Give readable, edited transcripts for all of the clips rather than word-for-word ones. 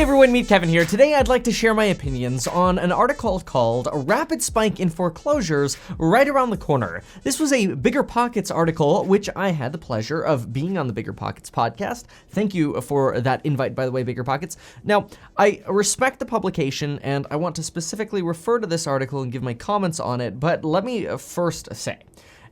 everyone, meet Kevin here. Today I'd like to share my opinions on an article called "A Rapid Spike in Foreclosures Right Around the Corner." This was a Bigger Pockets article, which I had the pleasure of being on the Bigger Pockets podcast. Thank you for that invite, by the way, Bigger Pockets. Now, I respect the publication, and I want to specifically refer to this article and give my comments on it, but let me first say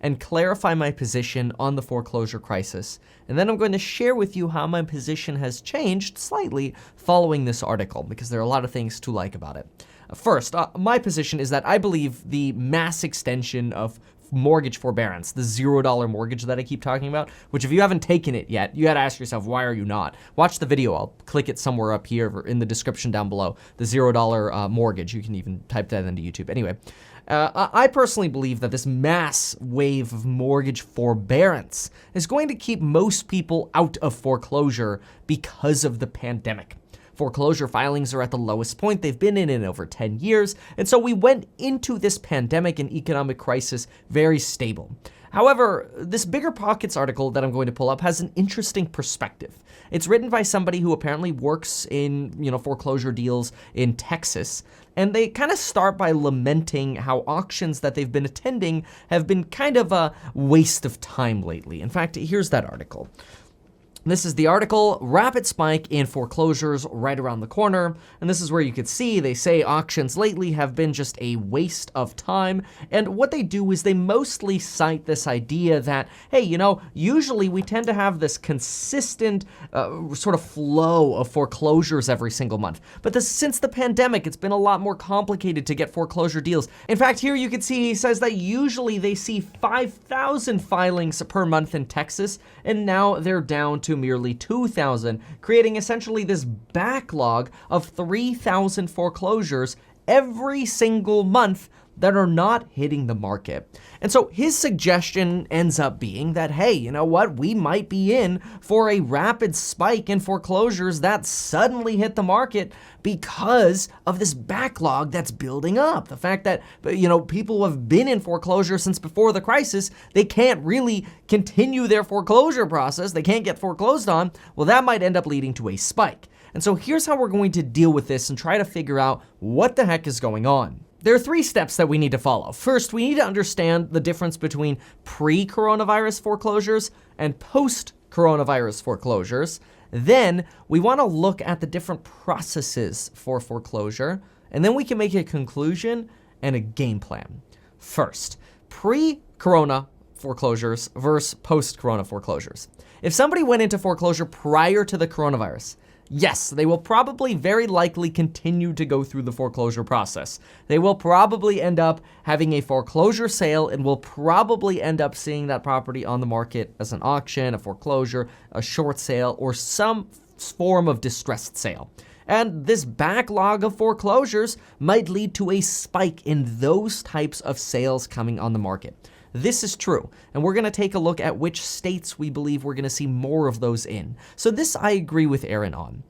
and clarify my position on the foreclosure crisis. And then I'm going to share with you how my position has changed slightly following this article, because there are a lot of things to like about it. First, my position is that I believe the mass extension of mortgage forbearance, the $0 mortgage that I keep talking about, which if you haven't taken it yet, you gotta ask yourself, why are you not? Watch the video, I'll click it somewhere up here in the description down below, the $0 mortgage. You can even type that into YouTube. Anyway, I personally believe that this mass wave of mortgage forbearance is going to keep most people out of foreclosure because of the pandemic. Foreclosure filings are at the lowest point they've been in over 10 years, and so we went into this pandemic and economic crisis very stable. However, this Bigger Pockets article that I'm going to pull up has an interesting perspective. It's written by somebody who apparently works in, foreclosure deals in Texas, and they kind of start by lamenting how auctions that they've been attending have been kind of a waste of time lately. In fact, here's that article. This is the article, "Rapid Spike in Foreclosures Right Around the Corner." And this is where you could see they say auctions lately have been just a waste of time. And what they do is they mostly cite this idea that, hey, usually we tend to have this consistent sort of flow of foreclosures every single month. But since the pandemic, it's been a lot more complicated to get foreclosure deals. In fact, here you can see he says that usually they see 5,000 filings per month in Texas, and now they're down to merely 2,000, creating essentially this backlog of 3,000 foreclosures every single month that are not hitting the market. And so his suggestion ends up being that, hey, you know what? We might be in for a rapid spike in foreclosures that suddenly hit the market because of this backlog that's building up. The fact that, people who have been in foreclosure since before the crisis, they can't really continue their foreclosure process. They can't get foreclosed on. Well, that might end up leading to a spike. And so here's how we're going to deal with this and try to figure out what the heck is going on. There are 3 steps that we need to follow. First, we need to understand the difference between pre-coronavirus foreclosures and post-coronavirus foreclosures. Then we want to look at the different processes for foreclosure, and then we can make a conclusion and a game plan. First, pre-corona foreclosures versus post-corona foreclosures. If somebody went into foreclosure prior to the coronavirus, yes, they will probably very likely continue to go through the foreclosure process. They will probably end up having a foreclosure sale and will probably end up seeing that property on the market as an auction, a foreclosure, a short sale, or some form of distressed sale. And this backlog of foreclosures might lead to a spike in those types of sales coming on the market. This is true, and we're going to take a look at which states we believe we're going to see more of those in. So this I agree with Aaron on.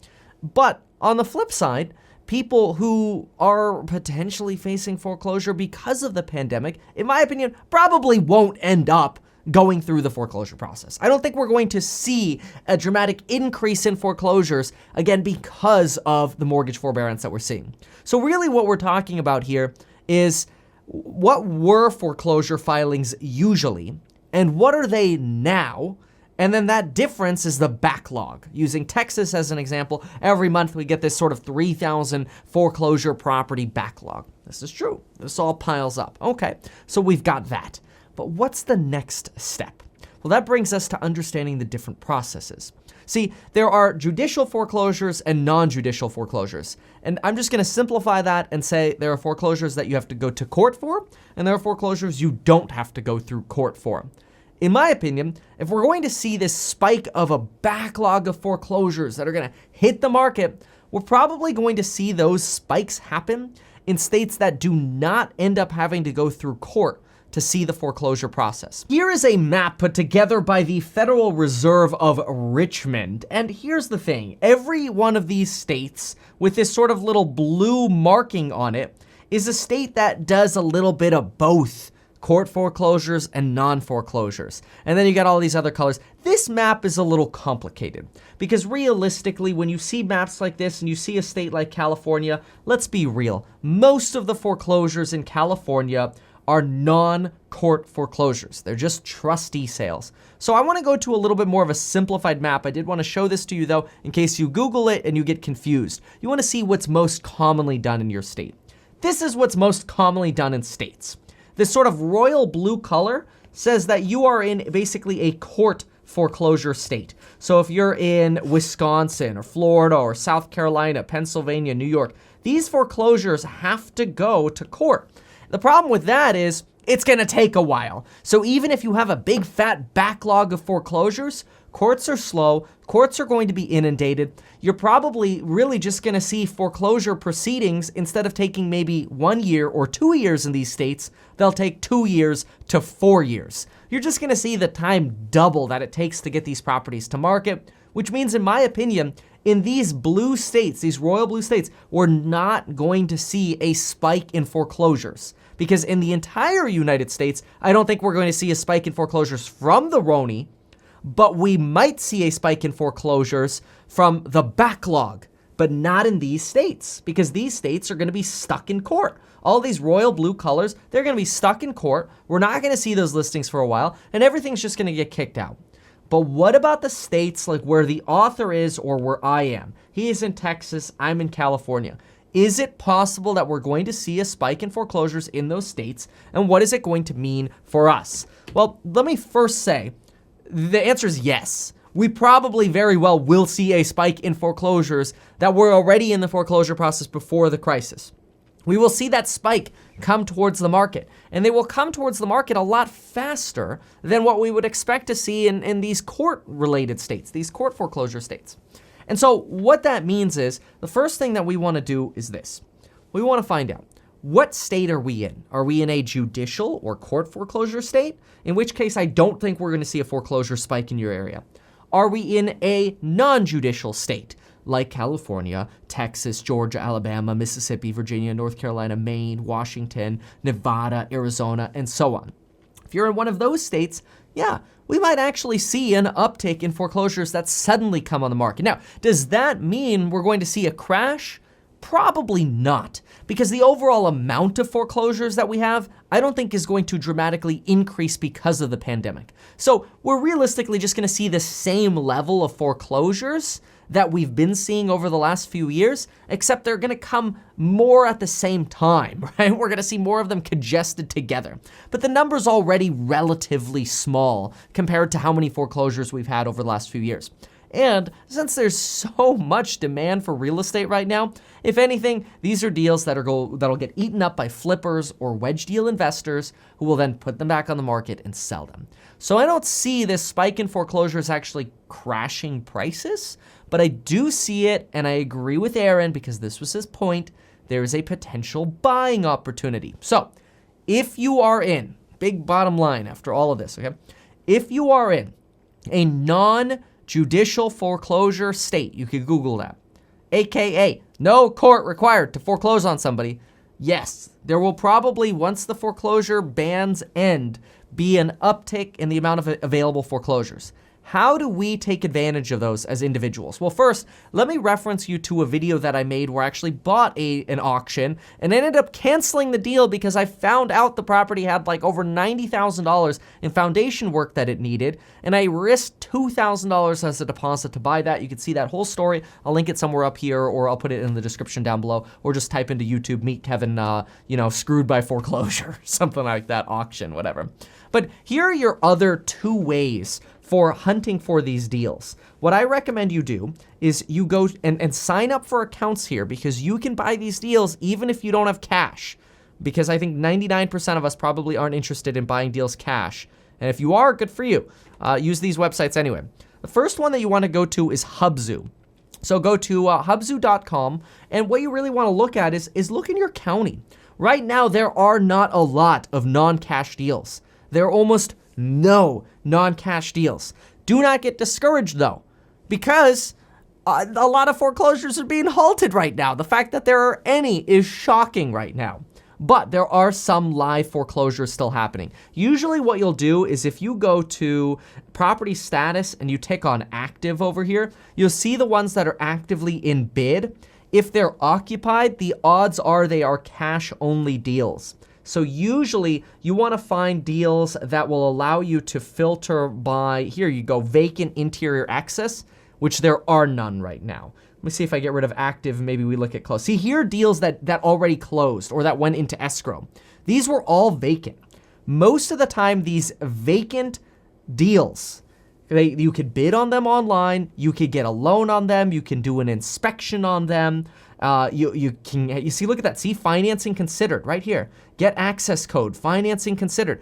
But on the flip side, people who are potentially facing foreclosure because of the pandemic, in my opinion, probably won't end up going through the foreclosure process. I don't think we're going to see a dramatic increase in foreclosures, again, because of the mortgage forbearance that we're seeing. So really what we're talking about here is, what were foreclosure filings usually, and what are they now? And then that difference is the backlog. Using Texas as an example, every month we get this sort of 3,000 foreclosure property backlog. This is true. This all piles up. Okay, so we've got that. But what's the next step? Well, that brings us to understanding the different processes. See, there are judicial foreclosures and non-judicial foreclosures. And I'm just going to simplify that and say there are foreclosures that you have to go to court for, and there are foreclosures you don't have to go through court for. In my opinion, if we're going to see this spike of a backlog of foreclosures that are going to hit the market, we're probably going to see those spikes happen in states that do not end up having to go through court to see the foreclosure process. Here is a map put together by the Federal Reserve of Richmond. And here's the thing, every one of these states with this sort of little blue marking on it is a state that does a little bit of both court foreclosures, and non-foreclosures. And then you got all these other colors. This map is a little complicated because realistically, when you see maps like this and you see a state like California, let's be real. Most of the foreclosures in California are non-court foreclosures. They're just trustee sales. So I want to go to a little bit more of a simplified map. I did want to show this to you though, in case you Google it and you get confused. You want to see what's most commonly done in your state. This is what's most commonly done in states. This sort of royal blue color says that you are in basically a court foreclosure state. So if you're in Wisconsin or Florida or South Carolina, Pennsylvania, New York, these foreclosures have to go to court. The problem with that is it's gonna take a while. So even if you have a big fat backlog of foreclosures, courts are slow, courts are going to be inundated. You're probably really just gonna see foreclosure proceedings, instead of taking maybe 1 year or 2 years in these states, they'll take 2 years to 4 years. You're just gonna see the time double that it takes to get these properties to market, which means, in my opinion, in these blue states, these royal blue states, we're not going to see a spike in foreclosures. Because in the entire United States, I don't think we're going to see a spike in foreclosures from the RONI, but we might see a spike in foreclosures from the backlog, but not in these states, because these states are gonna be stuck in court. All these royal blue colors, they're gonna be stuck in court. We're not gonna see those listings for a while, and everything's just gonna get kicked out. But what about the states like where the author is or where I am? He is in Texas, I'm in California. Is it possible that we're going to see a spike in foreclosures in those states? And what is it going to mean for us? Well, let me first say, the answer is yes. We probably very well will see a spike in foreclosures that were already in the foreclosure process before the crisis. We will see that spike come towards the market, and they will come towards the market a lot faster than what we would expect to see in these court-related states, these court foreclosure states. And so what that means is, the first thing that we want to do is this. We want to find out, what state are we in? Are we in a judicial or court foreclosure state? In which case, I don't think we're going to see a foreclosure spike in your area. Are we in a non-judicial state, like California, Texas, Georgia, Alabama, Mississippi, Virginia, North Carolina, Maine, Washington, Nevada, Arizona, and so on? If you're in one of those states, yeah, we might actually see an uptick in foreclosures that suddenly come on the market. Now, does that mean we're going to see a crash? Probably not, because the overall amount of foreclosures that we have, I don't think is going to dramatically increase because of the pandemic. So we're realistically just gonna see the same level of foreclosures that we've been seeing over the last few years, except they're gonna come more at the same time, right? We're gonna see more of them congested together. But the number's already relatively small compared to how many foreclosures we've had over the last few years. And since there's so much demand for real estate right now, if anything, these are deals that'll get eaten up by flippers or wedge deal investors who will then put them back on the market and sell them. So I don't see this spike in foreclosures actually crashing prices, but I do see it, and I agree with Aaron because this was his point, there is a potential buying opportunity. So if you are in, big bottom line after all of this, okay? If you are in a non-judicial foreclosure state, you could Google that, AKA no court required to foreclose on somebody, yes, there will probably, once the foreclosure bans end, be an uptick in the amount of available foreclosures. How do we take advantage of those as individuals? Well, first, let me reference you to a video that I made where I actually bought an auction and ended up canceling the deal because I found out the property had like over $90,000 in foundation work that it needed, and I risked $2,000 as a deposit to buy that. You can see that whole story. I'll link it somewhere up here, or I'll put it in the description down below, or just type into YouTube, meet Kevin, screwed by foreclosure, something like that, auction, whatever. But here are your other two ways for hunting for these deals. What I recommend you do is you go and sign up for accounts here, because you can buy these deals even if you don't have cash, because I think 99% of us probably aren't interested in buying deals cash. And if you are, good for you. Use these websites anyway. The first one that you want to go to is Hubzu. So go to hubzu.com, and what you really want to look at is look in your county. Right now, there are not a lot of non-cash deals. There are almost no non-cash deals. Do not get discouraged though, because a lot of foreclosures are being halted right now. The fact that there are any is shocking right now. but there are some live foreclosures still happening. Usually what you'll do is if you go to property status and you tick on active over here, you'll see the ones that are actively in bid. If they're occupied, the odds are they are cash-only deals. So usually you want to find deals that will allow you to filter by, here you go, vacant interior access, which there are none right now. Let me see if I get rid of active, maybe we look at close. See, here are deals that already closed or that went into escrow. These were all vacant. Most of the time, these vacant deals, you could bid on them online, you could get a loan on them, you can do an inspection on them. You see, look at that. See, financing considered right here. Get access code, financing considered.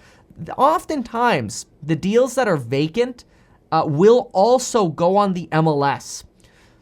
Oftentimes, the deals that are vacant will also go on the MLS.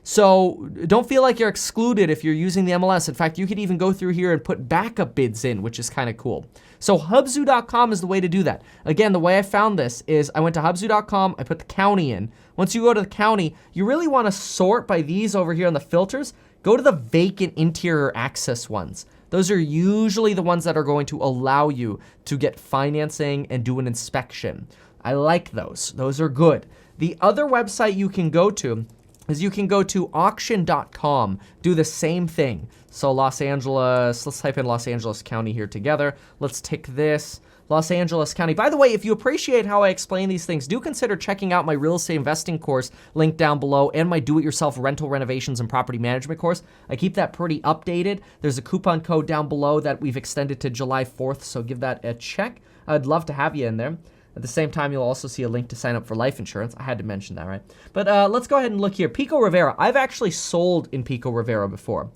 So don't feel like you're excluded if you're using the MLS. In fact, you could even go through here and put backup bids in, which is kind of cool. So hubzu.com is the way to do that. Again, the way I found this is I went to hubzu.com, I put the county in. Once you go to the county, you really want to sort by these over here on the filters. Go to the vacant interior access ones. Those are usually the ones that are going to allow you to get financing and do an inspection. I like those. Those are good. The other website you can go to is you can go to auction.com, do the same thing. So Los Angeles, let's type in Los Angeles County here together. Let's tick this. Los Angeles County. By the way, if you appreciate how I explain these things, do consider checking out my real estate investing course linked down below and my do-it-yourself rental renovations and property management course. I keep that pretty updated. There's a coupon code down below that we've extended to July 4th, so give that a check. I'd love to have you in there. At the same time, you'll also see a link to sign up for life insurance. I had to mention that, right? But let's go ahead and look here. Pico Rivera. I've actually sold in Pico Rivera before,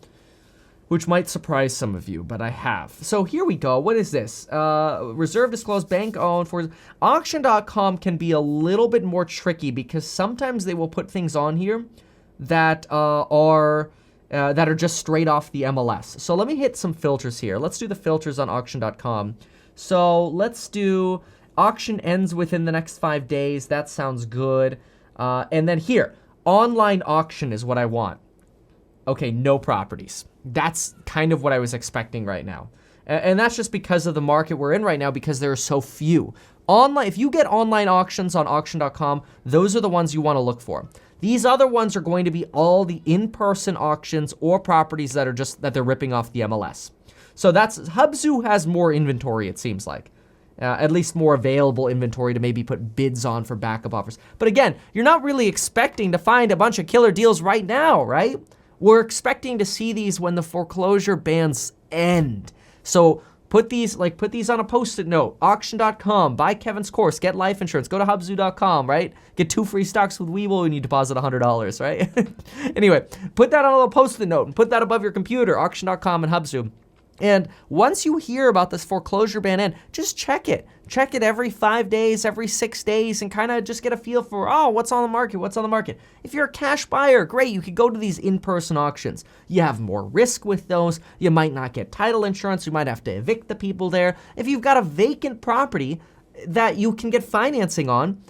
which might surprise some of you, but I have. So here we go. What is this? Reserve disclosed bank owned for auction.com can be a little bit more tricky because sometimes they will put things on here that are just straight off the MLS. So let me hit some filters here. Let's do the filters on auction.com. So let's do auction ends within the next 5 days. That sounds good. And then here, online auction is what I want. Okay, no properties. That's kind of what I was expecting right now. And that's just because of the market we're in right now because there are so few. Online, if you get online auctions on auction.com, those are the ones you want to look for. These other ones are going to be all the in-person auctions or properties that are just that they're ripping off the MLS. So that's Hubzu has more inventory, it seems like. At least more available inventory to maybe put bids on for backup offers. But again, you're not really expecting to find a bunch of killer deals right now, right? We're expecting to see these when the foreclosure bans end. So put these on a post-it note. Auction.com, buy Kevin's course, get life insurance, go to hubzu.com, right? Get 2 free stocks with Webull when you deposit $100, right? Anyway, put that on a little post-it note and put that above your computer, auction.com and Hubzu. And once you hear about this foreclosure ban end, just check it. Check it every 5 days, every 6 days, and kind of just get a feel for, oh, what's on the market, what's on the market. If you're a cash buyer, great, you could go to these in-person auctions. You have more risk with those. You might not get title insurance. You might have to evict the people there. If you've got a vacant property that you can get financing on,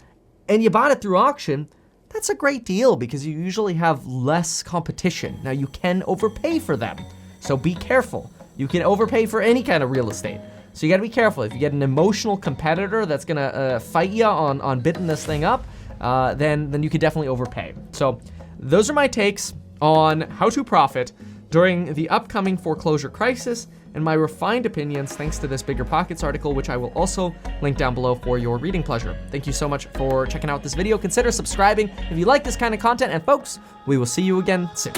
and you bought it through auction, that's a great deal because you usually have less competition. Now, you can overpay for them, so be careful. You can overpay for any kind of real estate. So you gotta be careful. If you get an emotional competitor that's gonna fight you on bidding this thing up, then you could definitely overpay. So those are my takes on how to profit during the upcoming foreclosure crisis and my refined opinions thanks to this Bigger Pockets article, which I will also link down below for your reading pleasure. Thank you so much for checking out this video. Consider subscribing if you like this kind of content, and folks, we will see you again soon.